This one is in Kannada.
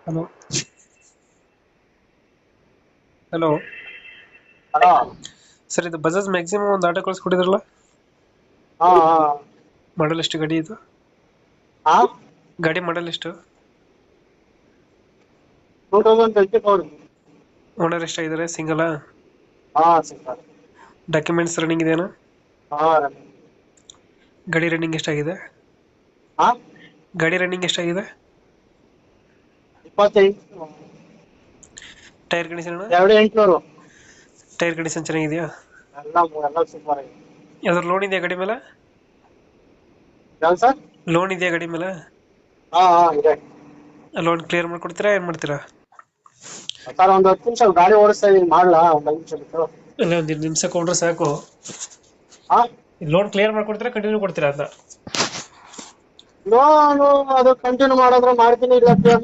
ಹಲೋ. Hello hello. ಸರ್, ಇದು ಬಜಾಜ್ ಮ್ಯಾಕ್ಸಿಮಮ್ ಒಂದು ಆಟೋ ಕಳಿಸ್ಕೊಟ್ಟಿದ್ರಲ್ಲ, ಹಾ ಹಾ ಮಾಡಲ್ ಎಷ್ಟು ಗಾಡಿ ಇದು? ಹಾ ಗಾಡಿ ಮಾಡಲ್ ಎಷ್ಟು? 2024. ಓನರ್ ಎಷ್ಟಾಗಿದ್ದಾರೆ? ಸಿಂಗಲಾ? ಹಾ ಸಿಗ್ತಾರೆ. ಡಾಕ್ಯುಮೆಂಟ್ಸ್ ರನ್ನಿಂಗ್ ಇದೆಯಾ? ಹಾ ಗಾಡಿ ರನ್ನಿಂಗ್ ಎಷ್ಟಾಗಿದೆ? ಹಾ ಗಾಡಿ ರನ್ನಿಂಗ್ ಎಷ್ಟಾಗಿದೆ? 28. Tyre condition? 2800. ಟೈರ್ ಕಂಡೀಷನ್ ಚೆನ್ನಾಗಿದೆಯಾ? ಎಲ್ಲ ಸೂಪರ್ ಆಗಿದೆ. ಯಾವ್ದಾದ್ರು ಲೋನ್ ಇದೆಯಾ ಗಾಡಿ ಮೇಲೆ? ಯಾವ್ದು ಸರ್? ಲೋನ್ ಇದೆಯಾ ಗಾಡಿ ಮೇಲೆ? ಹಾ ಹಾ ಇದೆ. ಲೋನ್ ಕ್ಲಿಯರ್ ಮಾಡ್ಕೊಡ್ತೀರಾ, ಏನ್ ಮಾಡ್ತೀರಾ? ಸರ್ ಒಂದು 10 ನಿಮಿಷ ಗಾಡಿ ಓಡಿಸ್ತಾ ಇದೀನಿ, ಮಾಡ್ಲಾ ಒಂದು 5 ನಿಮಿಷ ಬಿಟ್ಟು? ಅಲ್ಲ, ಒಂದು ನಿಮಿಷ ಕೊಂಡ್ರೆ ಸಾಕು. ಹಾ ಲೋನ್ ಕ್ಲಿಯರ್ ಮಾಡ್ಕೊಡ್ತೀರಾ, ಕಂಟಿನ್ಯೂ ಕೊಡ್ತೀರಾ ಅಂತ? ಲೋನು ಅದು ಕಂಟಿನ್ಯೂ ಮಾಡಿದ್ರೆ ಮಾಡ್ತೀನಿ, ಇಲ್ಲ ಕ್ಲಿಯರ್